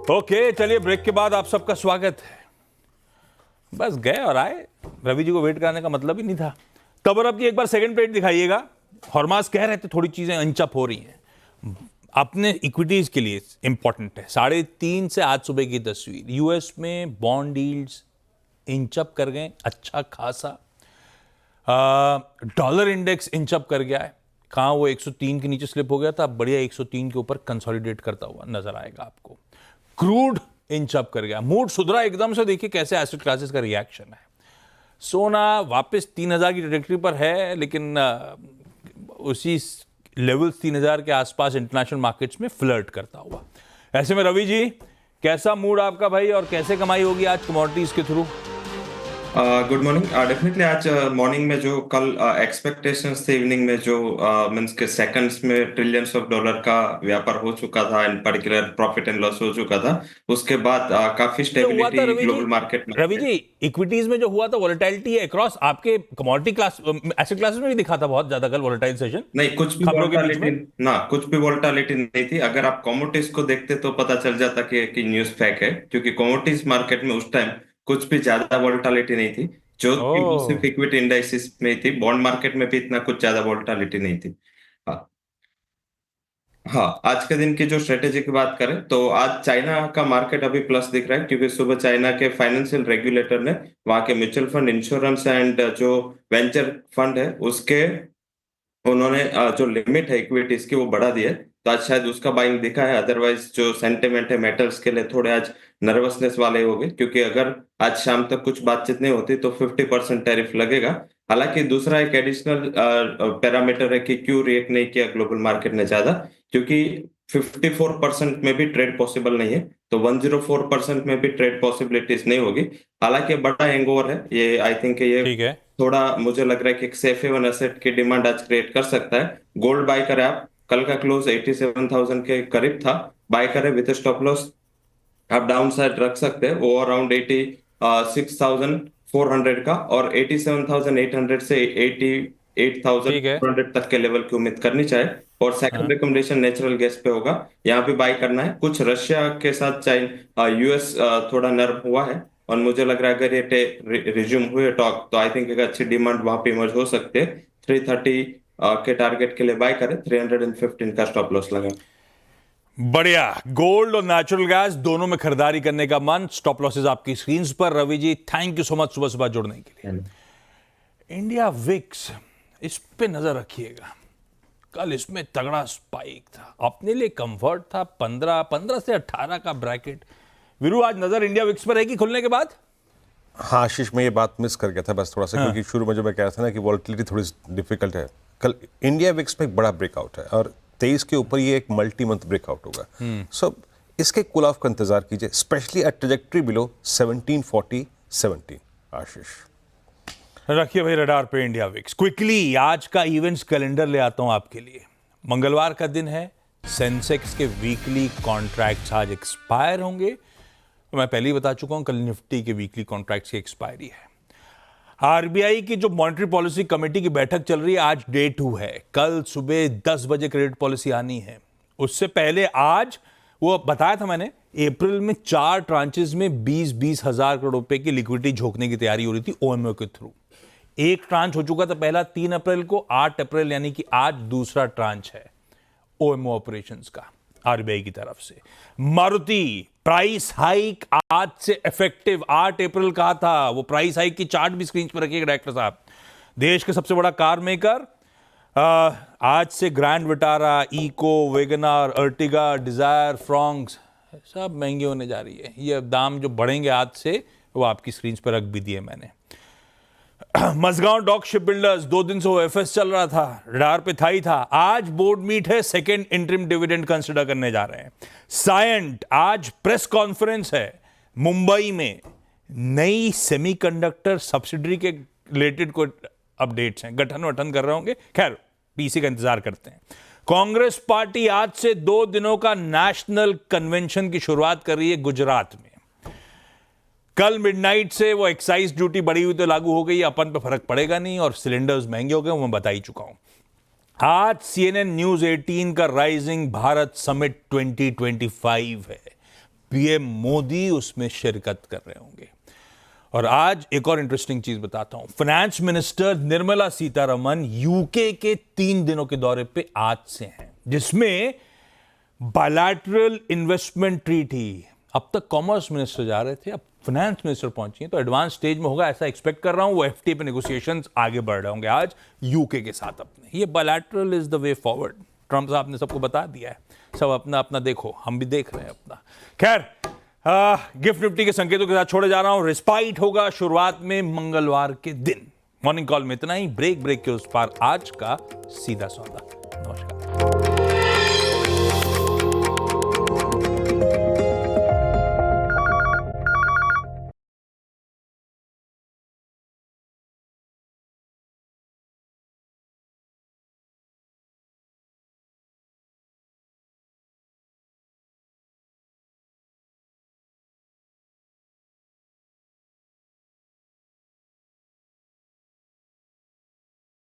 Okay, चलिए break के बाद आप सबका स्वागत है। बस गए और आए, रवि जी को वेट कराने का मतलब ही नहीं था। तब अब की एक बार सेकंड प्लेट दिखाइएगा। हॉर्मास कह रहे थे थोड़ी चीजें इंचअप हो रही हैं अपने इक्विटीज के लिए, इंपॉर्टेंट है। 3.5 से आज सुबह की तस्वीर, यूएस में बॉन्ड यील्ड्स इंचअप कर गए अच्छा खासा। डॉलर इंडेक्स इंचअप कर गया है, कहाँ वो 103 के नीचे स्लिप हो गया था, अब बढ़िया 103 के ऊपर कंसोलिडेट करता हुआ नजर आएगा आपको। क्रूड इंचअप कर गया, मूड सुधरा एकदम से। देखिए कैसे एसेट क्लासेस का रिएक्शन है। सोना वापस 3000 की ट्रैजेक्टरी पर है, लेकिन उसी लेवल्स 3000 के आसपास इंटरनेशनल मार्केट्स में फ्लर्ट करता हुआ। ऐसे में रवि जी, कैसा मूड आपका भाई, और कैसे कमाई होगी आज कमोडिटीज के थ्रू? Good morning. डेफिनेटली आज मॉर्निंग में जो कल एक्सपेक्टेशंस थे, इवनिंग में जो मींस के सेकंड्स में ट्रिलियंस ऑफ डॉलर का व्यापार हो चुका था, इन पर्टिकुलर प्रॉफिट एंड लॉस हो चुका था। उसके बाद काफी जो हुआ था स्टेबिलिटी ग्लोबल मार्केट में। रवि जी, इक्विटीज में जो हुआ था वॉलेटिलिटी है अक्रॉस आपके कमोडिटी क्लास, एसेट क्लासेस में भी दिखा था बहुत ज्यादा कल वॉलेटाइल सेशन नहीं, कुछ भी खबरों के बीच वोलेटिलिटी में। ना, कुछ भी वोलेटिलिटी नहीं थी। अगर आप कमोडिटीज को देखते तो पता चल जाता कि न्यूज़ फेक है, क्योंकि कमोडिटीज मार्केट में उस टाइम कुछ भी ज्यादा वोलेटिलिटी नहीं थी, जो कि वो ओह, सिर्फ इक्विटी इंडाइसिस में ही थी। बॉन्ड मार्केट में भी इतना कुछ ज्यादा वोलेटिलिटी नहीं थी। हाँ। हाँ, आज के दिन की जो स्ट्रेटेजी की बात करें तो आज चाइना का मार्केट अभी प्लस दिख रहा है, क्योंकि सुबह चाइना के फाइनेंशियल रेगुलेटर ने वहां के म्यूचुअल फंड, इंश्योरेंस एंड जो वेंचर फंड है उसके, उन्होंने जो लिमिट है इक्विटीज की वो बढ़ा दी है। तो आज शायद उसका बाइंग दिखा है। अदरवाइज जो सेंटिमेंट है मेटल्स के लिए थोड़े आज नर्वसनेस वाले हो गए, क्योंकि अगर आज शाम तक कुछ बातचीत नहीं होती तो 50% टैरिफ लगेगा। हालांकि दूसरा एक एडिशनल पैरामीटर है कि क्यों रिएक्ट नहीं किया ग्लोबल मार्केट ने ज्यादा, क्योंकि 54% में भी ट्रेड पॉसिबल नहीं है, तो 104% में भी ट्रेड पॉसिबिलिटीज नहीं होगी। हालांकि बड़ा हैंगओवर है ये, आई थिंक ये ठीक है। थोड़ा मुझे लग रहा है कि एक सेफ हेवन एसेट की डिमांड आज क्रिएट कर सकता है। गोल्ड बाय करें आप, कल का क्लोज 87,000 के करीब था। बाय करें विद स्टॉप लॉस, आप डाउन साइड रख सकते हैं वो अराउंड 86,400 का, और 87,800 से ठीक है। 88,400 तक के लेवल की उम्मीद करनी चाहिए। और सेकंड हाँ, रिकमेंडेशन नेचुरल गैस पे होगा, यहाँ पे बाय करना है। कुछ रशिया के साथ चाइना, यूएस थोड़ा नर्म हुआ है, और मुझे लग रहा है अगर ये रिज्यूम हुए टॉक तो आई थिंक एक अच्छी डिमांड वहां पे इमर्ज हो सकती है। 330 के टारगेट के लिए बाय करें, 315 का स्टॉप लॉस लगा। बढ़िया। गोल्ड और नेचुरल गैस दोनों में खरीदारी करने का मन। स्टॉप लॉसेस आपकी स्क्रीन पर। Ravi ji, thank you so much सुबह सुबह जुड़ने के लिए। इंडिया विक्स, इस पे नजर रखिएगा। कल इसमें तगड़ा स्पाइक था, अपने लिए कंफर्ट था। 15 से 18 का ब्रैकेट। वीरू, आज नजर इंडिया विक्स पर रहेगी खुलने के बाद? हाँ आशीष, मैं ये बात मिस कर गया था बस थोड़ा सा, हाँ। क्योंकि शुरू में जो मैं कह रहा था ना कि वॉलेटिलिटी थोड़ी डिफिकल्ट है। कल इंडिया विक्स में एक बड़ा ब्रेकआउट है, और 23 के ऊपर ये एक मल्टी मंथ ब्रेकआउट होगा। सो इसके कूल ऑफ का इंतजार कीजिए, स्पेशली एट ट्रैजेक्टरी बिलो 1740-17। आशीष रखिए भाई रडार पे इंडिया विक्स। क्विकली आज का इवेंट्स कैलेंडर ले आता हूं आपके लिए। मंगलवार का दिन है, सेंसेक्स के वीकली कॉन्ट्रैक्ट्स आज एक्सपायर होंगे। तो मैं पहले ही बता चुका हूं, कल निफ्टी के वीकली कॉन्ट्रैक्ट्स की एक्सपायरी है। आरबीआई की जो मॉनेटरी पॉलिसी कमेटी की बैठक चल रही है, आज डे 2 है। कल सुबह 10 बजे क्रेडिट पॉलिसी आनी है। उससे पहले आज वो बताया था मैंने, अप्रैल में 4 ट्रांचेस में 20-20 हजार करोड़ रुपए की लिक्विडिटी झोंकने की तैयारी हो रही थी ओएमओ के थ्रू। एक ट्रांच हो चुका था पहला 3 अप्रैल को, 8 अप्रैल यानी कि आज दूसरा ट्रांच है ओएमओ ऑपरेशंस का आरबीआई की तरफ से। मारुति प्राइस हाइक आज से इफेक्टिव, 8 अप्रैल कहा था। वो प्राइस हाइक की चार्ट भी स्क्रीन पर रखिएगा डायरेक्टर साहब। देश के सबसे बड़ा कार मेकर आज से Grand Vitara, Eeco, WagonR, Ertiga, Dzire, Fronx सब महंगी होने जा रही है। ये दाम जो बढ़ेंगे आज से, वो आपकी स्क्रीन पर रख भी दिए मैंने। मजगांव डॉक शिप बिल्डर्स, 2 दिन से ओएफएस चल रहा था, रडार पे था ही था। आज बोर्ड मीट है, सेकेंड इंटरिम डिविडेंड कंसिडर करने जा रहे हैं। सायंट आज प्रेस कॉन्फ्रेंस है मुंबई में। नई सेमीकंडक्टर सब्सिडरी के रिलेटेड कोई अपडेट्स हैं, गठन वठन कर रहे होंगे। खैर, पीसी का इंतजार करते हैं। कांग्रेस पार्टी आज से 2 दिनों का नेशनल कन्वेंशन की शुरुआत कर रही है गुजरात में। कल मिडनाइट से वो एक्साइज ड्यूटी बढ़ी हुई तो लागू हो गई, अपन पे फर्क पड़ेगा नहीं, और सिलेंडर्स महंगे हो गए, वो मैं बता ही चुका हूं। आज CNN न्यूज 18 का राइजिंग भारत समिट 2025 है। पीएम मोदी उसमें शिरकत कर रहे होंगे। और आज एक और इंटरेस्टिंग चीज बताता हूं, finance minister Nirmala Sitharaman UK के 3 दिनों के दौरे पे आज से हैं, जिसमें बायलैटरल इन्वेस्टमेंट ट्रीटी, अब तक कॉमर्स मिनिस्टर जा रहे थे, अब फाइनेंस मिनिस्टर पहुंची हैं, तो एडवांस स्टेज में होगा ऐसा एक्सपेक्ट कर रहा हूं। वो एफटीए पे नेगोशिएशंस आगे बढ़ रहे होंगे आज यूके के साथ अपने। ये bilateral is the way forward. Trump साहब ने सबको बता दिया है, सब अपना अपना देखो, हम भी देख रहे हैं अपना। खैर, गिफ्ट निफ्टी के संकेतों के साथ छोड़े जा रहा हूं। रिस्पाइट होगा शुरुआत में मंगलवार के दिन। मॉर्निंग कॉल में इतना ही। ब्रेक के उस पार आज का सीधा सौदा। नमस्कार।